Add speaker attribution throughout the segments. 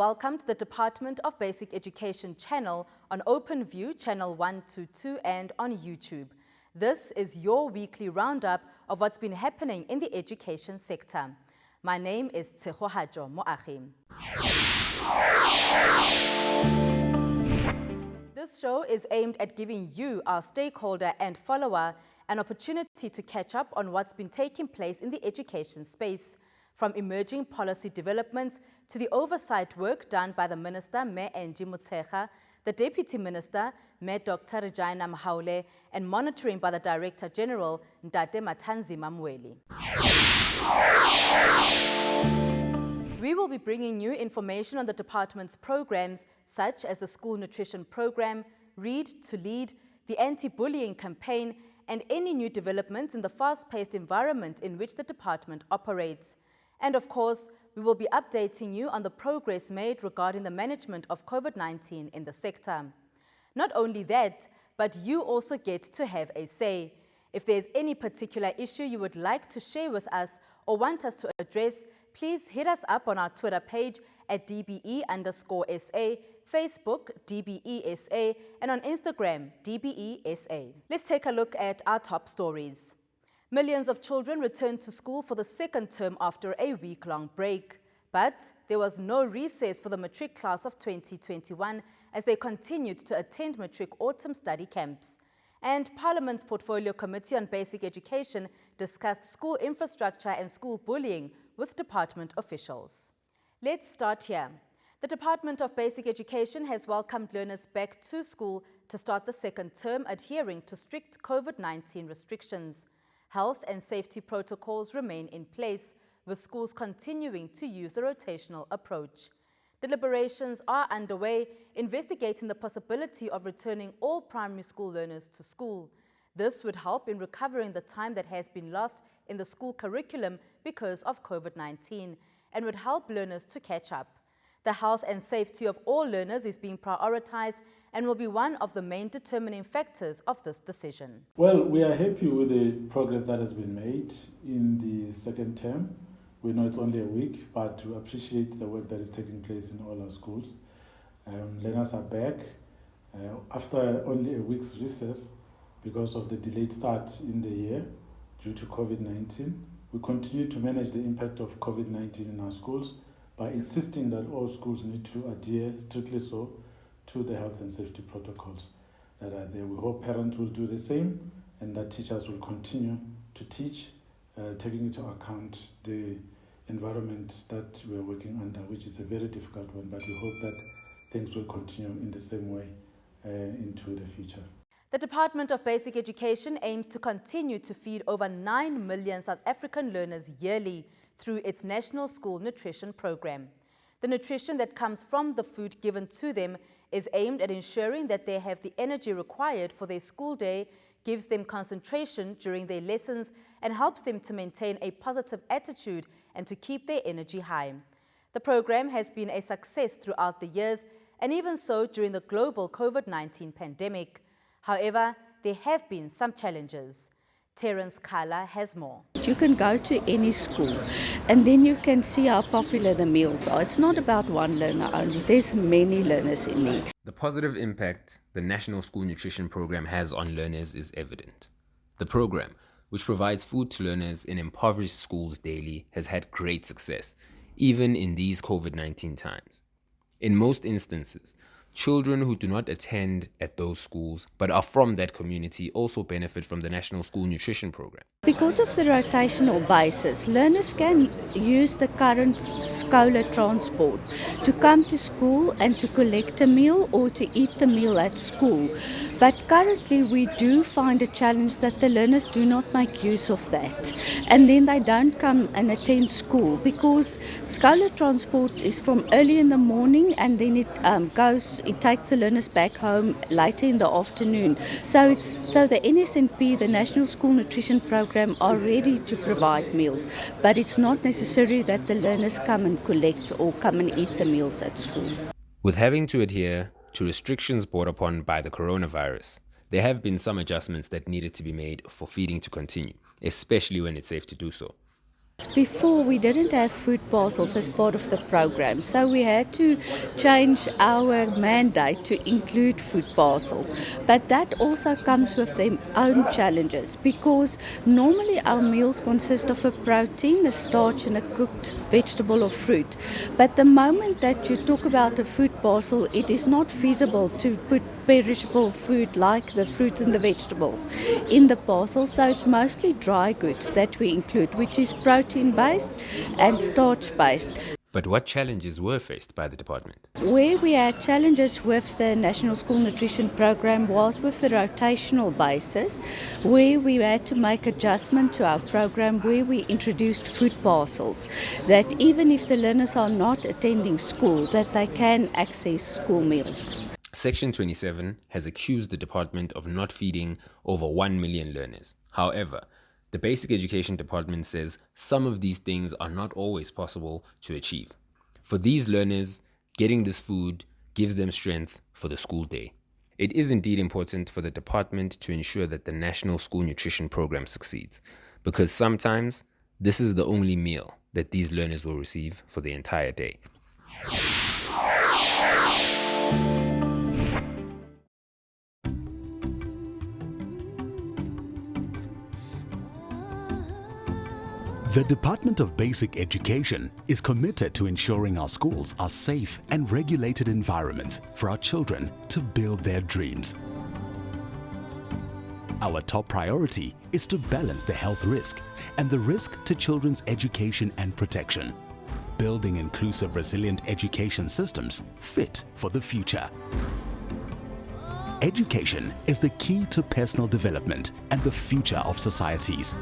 Speaker 1: welcome to the Department of Basic Education channel on OpenView channel 122 and on YouTube. This is your weekly roundup of what's been happening in the education sector. My name is Tsehohajo Moachim. This show is aimed at giving you, our stakeholder and follower, an opportunity to catch up on what's been taking place in the education space, from emerging policy developments to the oversight work done by the Minister, Me Angie Motshekga, the Deputy Minister, Me Dr. Regina Mahaule, and monitoring by the Director General, Ntate Matanzima Mweli. We will be bringing you information on the department's programs such as the School Nutrition Program, Read to Lead, the anti-bullying campaign, and any new developments in the fast-paced environment in which the department operates. And of course, we will be updating you on the progress made regarding the management of COVID-19 in the sector. Not only that, but you also get to have a say. If there's any particular issue you would like to share with us or want us to address, please hit us up on our Twitter page at DBE_SA, Facebook DBESA, and on Instagram DBESA. Let's take a look at our top stories. Millions of children returned to school for the second term after a week-long break. But there was no recess for the matric class of 2021 as they continued to attend matric autumn study camps. And Parliament's Portfolio Committee on Basic Education discussed school infrastructure and school bullying with department officials. Let's start here. The Department of Basic Education has welcomed learners back to school to start the second term, adhering to strict COVID-19 restrictions. Health and safety protocols remain in place, with schools continuing to use the rotational approach. Deliberations are underway, investigating the possibility of returning all primary school learners to school. This would help in recovering the time that has been lost in the school curriculum because of COVID-19 and would help learners to catch up. The health and safety of all learners is being prioritized and will be one of the main determining factors of this decision.
Speaker 2: Well, we are happy with the progress that has been made in the second term. We know it's only a week, but we appreciate the work that is taking place in all our schools. Learners are back after only a week's recess because of the delayed start in the year due to COVID-19. We continue to manage the impact of COVID-19 in our schools by insisting that all schools need to adhere strictly so to the health and safety protocols that are there. We hope parents will do the same and that teachers will continue to teach, taking into account the environment that we're working under, which is a very difficult one, but we hope that things will continue in the same way into the future.
Speaker 1: The Department of Basic Education aims to continue to feed over 9 million South African learners yearly through its National School Nutrition Program. The nutrition that comes from the food given to them is aimed at ensuring that they have the energy required for their school day, gives them concentration during their lessons, and helps them to maintain a positive attitude and to keep their energy high. The program has been a success throughout the years, and even so during the global COVID-19 pandemic. However, there have been some challenges. Terence Kala has more.
Speaker 3: You can go to any school and then you can see how popular the meals are. It's not about one learner only, there's many learners in need.
Speaker 4: The positive impact the National School Nutrition Program has on learners is evident. The program, which provides food to learners in impoverished schools daily, has had great success, even in these COVID-19 times. In most instances, children who do not attend at those schools but are from that community also benefit from the National School Nutrition Program.
Speaker 3: Because of the rotational basis, learners can use the current scholar transport to come to school and to collect a meal or to eat the meal at school. But currently we do find a challenge that the learners do not make use of that. And then they don't come and attend school because scholar transport is from early in the morning and then it takes the learners back home later in the afternoon. So the NSNP, the National School Nutrition Program, are ready to provide meals, but it's not necessary that the learners come and collect or come and eat the meals at school.
Speaker 4: With having to adhere to restrictions brought upon by the coronavirus, there have been some adjustments that needed to be made for feeding to continue, especially when it's safe to do so.
Speaker 3: Before, we didn't have food parcels as part of the program, so we had to change our mandate to include food parcels. But that also comes with their own challenges, because normally our meals consist of a protein, a starch and a cooked vegetable or fruit. But the moment that you talk about a food parcel, it is not feasible to put perishable food like the fruit and the vegetables in the parcel, so it's mostly dry goods that we include, which is protein based and starch based.
Speaker 4: But what challenges were faced by the department?
Speaker 3: Where we had challenges with the National School Nutrition Program was with the rotational basis, where we had to make adjustment to our program, where we introduced food parcels, that even if the learners are not attending school, that they can access school meals.
Speaker 4: Section 27 has accused the department of not feeding over 1 million learners. However, the Basic Education Department says some of these things are not always possible to achieve. For these learners, getting this food gives them strength for the school day. It is indeed important for the department to ensure that the National School Nutrition Program succeeds, because sometimes this is the only meal that these learners will receive for the entire day.
Speaker 5: The Department of Basic Education is committed to ensuring our schools are safe and regulated environments for our children to build their dreams. Our top priority is to balance the health risk and the risk to children's education and protection, building inclusive, resilient education systems fit for the future. Education is the key to personal development and the future of societies.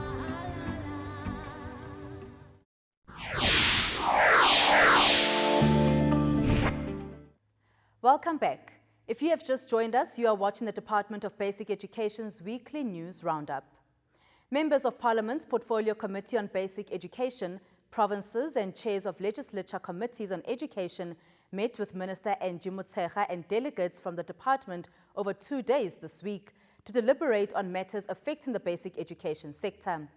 Speaker 1: Welcome back. If you have just joined us, you are watching the Department of Basic Education's weekly news roundup. Members of Parliament's Portfolio Committee on Basic Education, provinces and chairs of legislature committees on education met with Minister Angie Motshekga and delegates from the department over 2 days this week to deliberate on matters affecting the basic education sector.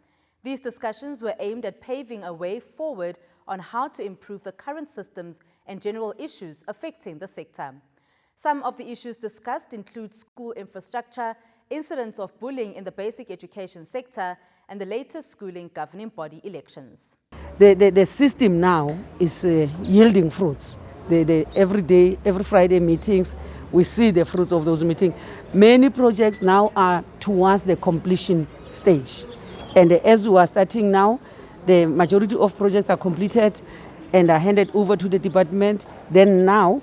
Speaker 1: These discussions were aimed at paving a way forward on how to improve the current systems and general issues affecting the sector. Some of the issues discussed include school infrastructure, incidents of bullying in the basic education sector, and the latest schooling governing body elections.
Speaker 6: The system now is yielding fruits. Every day, every Friday meetings, we see the fruits of those meetings. Many projects now are towards the completion stage. And as we are starting now, the majority of projects are completed and are handed over to the department. Then now,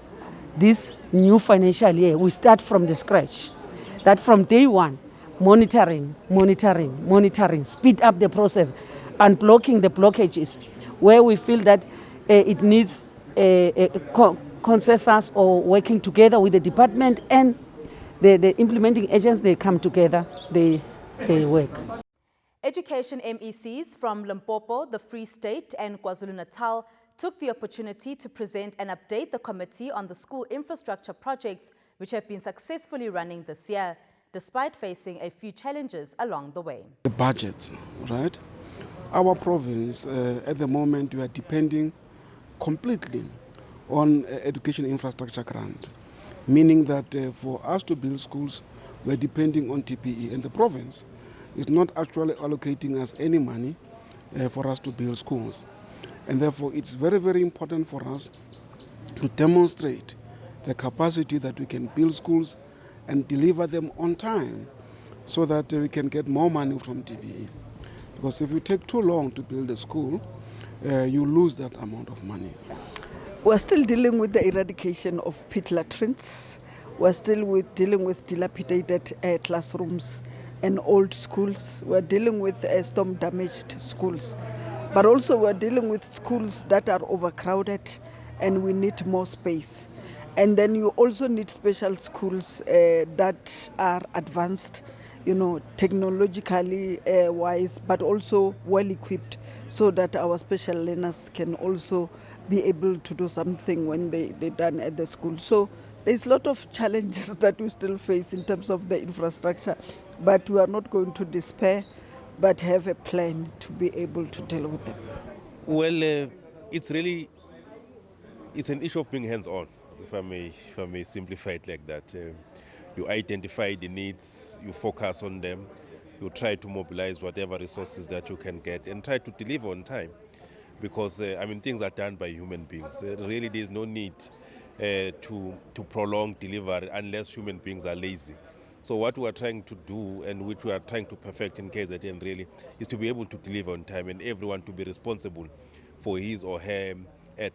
Speaker 6: this new financial year, we start from the scratch. That from day one, monitoring, speed up the process, unblocking the blockages where we feel that it needs consensus or working together with the department and the implementing agents. They come together, they work.
Speaker 1: Education MECs from Limpopo, the Free State and KwaZulu-Natal took the opportunity to present and update the committee on the school infrastructure projects which have been successfully running this year, despite facing a few challenges along the way.
Speaker 7: The budget, right? Our province, at the moment, we are depending completely on education infrastructure grant, meaning that for us to build schools, we're depending on DBE, and the province is not actually allocating us any money for us to build schools. And therefore, it's very, very important for us to demonstrate the capacity that we can build schools and deliver them on time so that we can get more money from DBE. Because if you take too long to build a school, you lose that amount of money.
Speaker 8: We're still dealing with the eradication of pit latrines. We're still dealing with dilapidated classrooms and old schools. We're dealing with storm-damaged schools. But also we're dealing with schools that are overcrowded and we need more space. And then you also need special schools that are advanced, technologically wise, but also well equipped so that our special learners can also be able to do something when they're done at the school. So there's a lot of challenges that we still face in terms of the infrastructure, but we are not going to despair. but have a plan to be able to deal with them.
Speaker 9: Well, it's an issue of being hands-on, if I may simplify it like that. You identify the needs, you focus on them, you try to mobilize whatever resources that you can get and try to deliver on time. Because, things are done by human beings. Really, there's no need to prolong delivery unless human beings are lazy. So what we are trying to do and which we are trying to perfect in KZN really is to be able to deliver on time and everyone to be responsible for his or her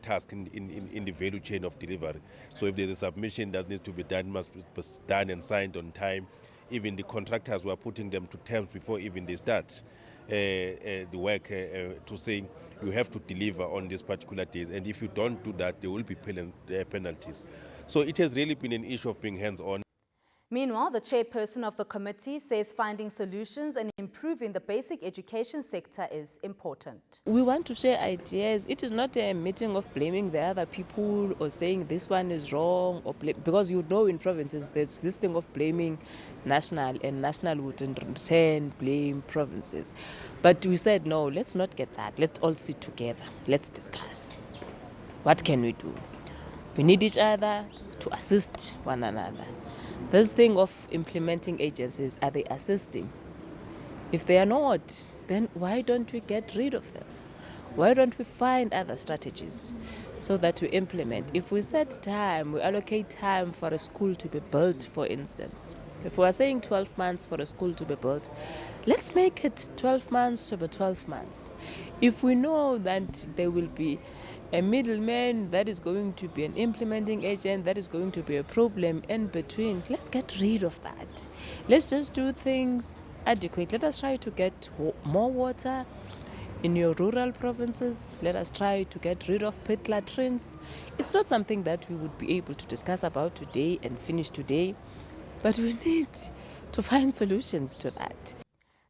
Speaker 9: task in the value chain of delivery. So if there's a submission that needs to be done, must be done and signed on time. Even the contractors, we are putting them to terms before even they start the work to say you have to deliver on these particular days, and if you don't do that, there will be penalties. So it has really been an issue of being hands-on.
Speaker 1: Meanwhile, the chairperson of the committee says finding solutions and improving the basic education sector is important.
Speaker 10: We want to share ideas. It is not a meeting of blaming the other people or saying this one is wrong, or because you know in provinces there's this thing of blaming national, and national would in return blame provinces. But we said no, let's not get that. Let's all sit together. Let's discuss. What can we do? We need each other to assist one another. This thing of implementing agencies, are they assisting? If they are not, then why don't we get rid of them? Why don't we find other strategies so that we implement? If we set time, we allocate time for a school to be built, for instance. If we are saying 12 months for a school to be built, let's make it 12 months to be 12 months. If we know that there will be a middleman that is going to be an implementing agent, that is going to be a problem in between, let's get rid of that. Let's just do things adequate. Let us try to get more water in your rural provinces. Let us try to get rid of pit latrines. It's not something that we would be able to discuss about today and finish today, but we need to find solutions to that.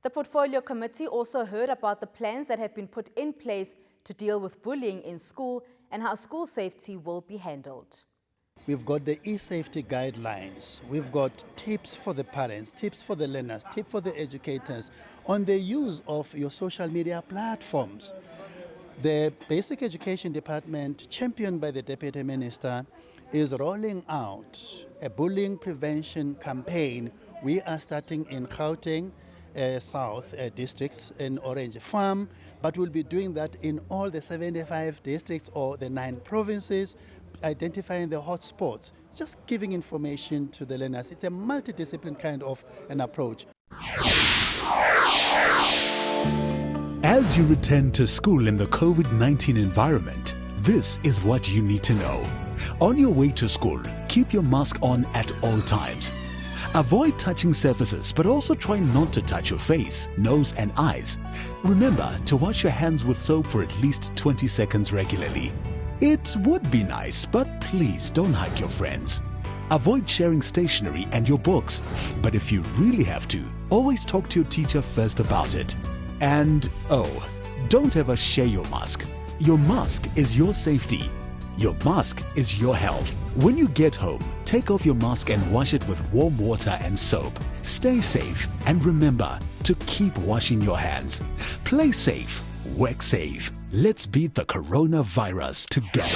Speaker 1: The Portfolio Committee also heard about the plans that have been put in place to deal with bullying in school and how school safety will be handled.
Speaker 11: We've got the e-safety guidelines. We've got tips for the parents, tips for the learners, tips for the educators on the use of your social media platforms. The Basic Education Department, championed by the Deputy Minister, is rolling out a bullying prevention campaign. We are starting in Gauteng, South districts in Orange Farm, but we'll be doing that in all the 75 districts or the 9 provinces, identifying the hotspots, just giving information to the learners. It's a multidisciplinary kind of an approach.
Speaker 5: As you return to school in the COVID-19 environment, this is what you need to know. On your way to school, keep your mask on at all times. Avoid touching surfaces, but also try not to touch your face, nose and eyes. Remember to wash your hands with soap for at least 20 seconds regularly. It would be nice, but please don't hug your friends. Avoid sharing stationery and your books, but if you really have to, always talk to your teacher first about it. And oh, don't ever share your mask. Your mask is your safety. Your mask is your health. When you get home, take off your mask and wash it with warm water and soap. Stay safe and remember to keep washing your hands. Play safe, work safe. Let's beat the coronavirus together.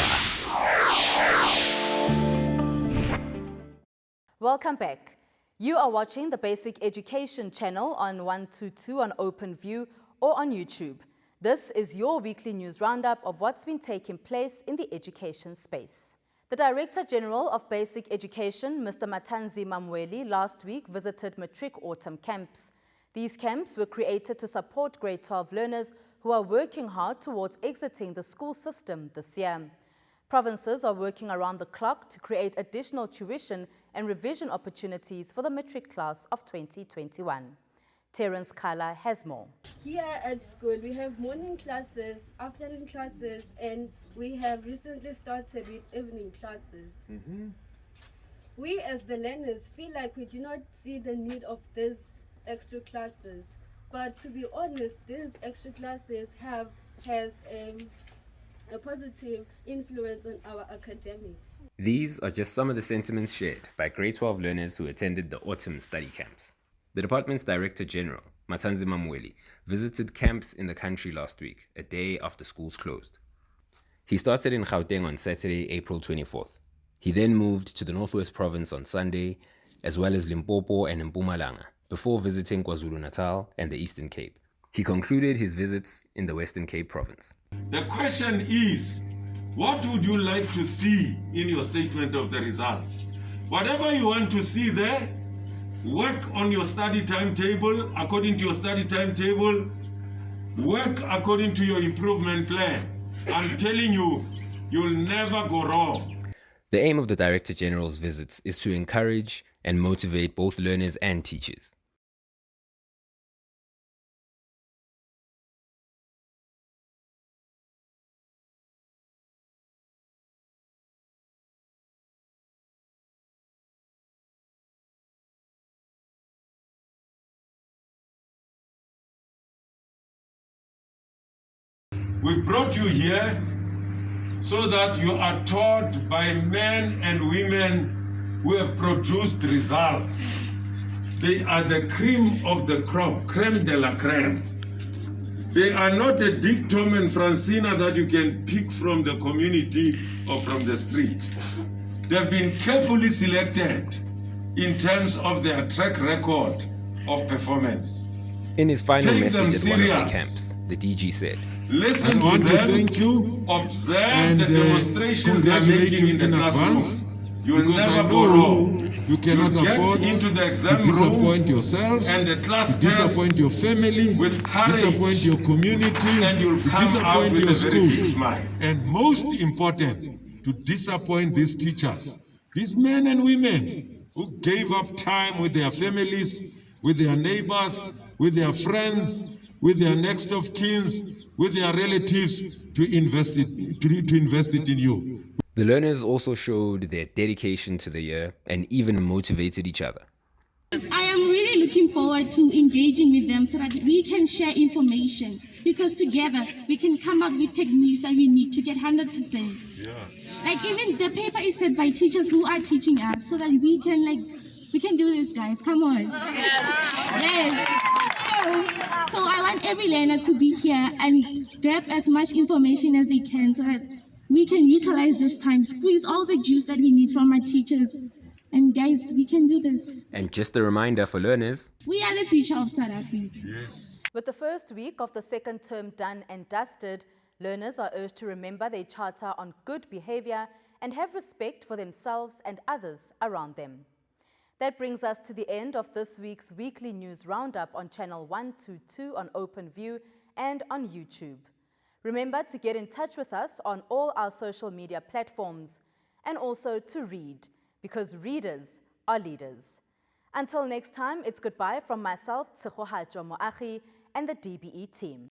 Speaker 1: Welcome back. You are watching the Basic Education channel on 122 on OpenView or on YouTube. This is your weekly news roundup of what's been taking place in the education space. The Director General of Basic Education, Mr. Matanzi Mamweli, last week visited matric autumn camps. These camps were created to support grade 12 learners who are working hard towards exiting the school system this year. Provinces are working around the clock to create additional tuition and revision opportunities for the matric class of 2021. Terence Kala has more.
Speaker 12: Here at school, we have morning classes, afternoon classes, and we have recently started with evening classes. We as the learners feel like we do not see the need of these extra classes. But to be honest, these extra classes has a positive influence on our academics.
Speaker 4: These are just some of the sentiments shared by grade 12 learners who attended the autumn study camps. The department's Director General, Matanzima Mweli, visited camps in the country last week, a day after schools closed. He started in Gauteng on Saturday, April 24th. He then moved to the Northwest Province on Sunday, as well as Limpopo and Mpumalanga, before visiting KwaZulu-Natal and the Eastern Cape. He concluded his visits in the Western Cape province.
Speaker 13: The question is, what would you like to see in your statement of the result? Whatever you want to see there, work on your study timetable according to your study timetable, work according to your improvement plan. I'm telling you, you'll never go wrong.
Speaker 4: The aim of the Director General's visits is to encourage and motivate both learners and teachers.
Speaker 13: We've brought you here so that you are taught by men and women who have produced results. They are the cream of the crop, creme de la creme. They are not a Dick, Tom, and Francina that you can pick from the community or from the street. They've been carefully selected in terms of their track record of performance.
Speaker 4: In his final
Speaker 13: Take
Speaker 4: message
Speaker 13: them
Speaker 4: at one of the
Speaker 13: serious.
Speaker 4: camps, the DG said,
Speaker 13: Listen to them,
Speaker 14: thank you,
Speaker 13: observe
Speaker 14: and
Speaker 13: the demonstrations they are making in the classroom. You'll never go wrong.
Speaker 14: You cannot
Speaker 13: You'll
Speaker 14: afford
Speaker 13: get into the exam
Speaker 14: to disappoint
Speaker 13: room
Speaker 14: yourselves,
Speaker 13: and the class
Speaker 14: to disappoint
Speaker 13: test
Speaker 14: your family,
Speaker 13: with courage,
Speaker 14: disappoint your community,
Speaker 13: and you'll
Speaker 14: to
Speaker 13: come out
Speaker 14: disappoint
Speaker 13: with
Speaker 14: your
Speaker 13: a very big
Speaker 14: schools,
Speaker 13: smile.
Speaker 14: and most important, to disappoint these teachers, these men and women who gave up time with their families, with their neighbors, with their friends, with their next of kins, with their relatives to invest it in you.
Speaker 4: The learners also showed their dedication to the year and even motivated each other.
Speaker 15: I am really looking forward to engaging with them so that we can share information, because together we can come up with techniques that we need to get 100%.
Speaker 13: Yeah.
Speaker 15: Like even the paper is set by teachers who are teaching us so that we can do this, guys. Come on. Yes. So I want every learner to be here and grab as much information as they can so that we can utilize this time, squeeze all the juice that we need from our teachers. And guys, we can do this.
Speaker 4: And just a reminder for learners,
Speaker 15: we are the future of South Africa.
Speaker 13: Yes.
Speaker 1: With the first week of the second term done and dusted, learners are urged to remember their charter on good behavior and have respect for themselves and others around them. That brings us to the end of this week's weekly news roundup on Channel 122 on OpenView and on YouTube. Remember to get in touch with us on all our social media platforms and also to read, because readers are leaders. Until next time, it's goodbye from myself, Tsegoha Jomoagi, and the DBE team.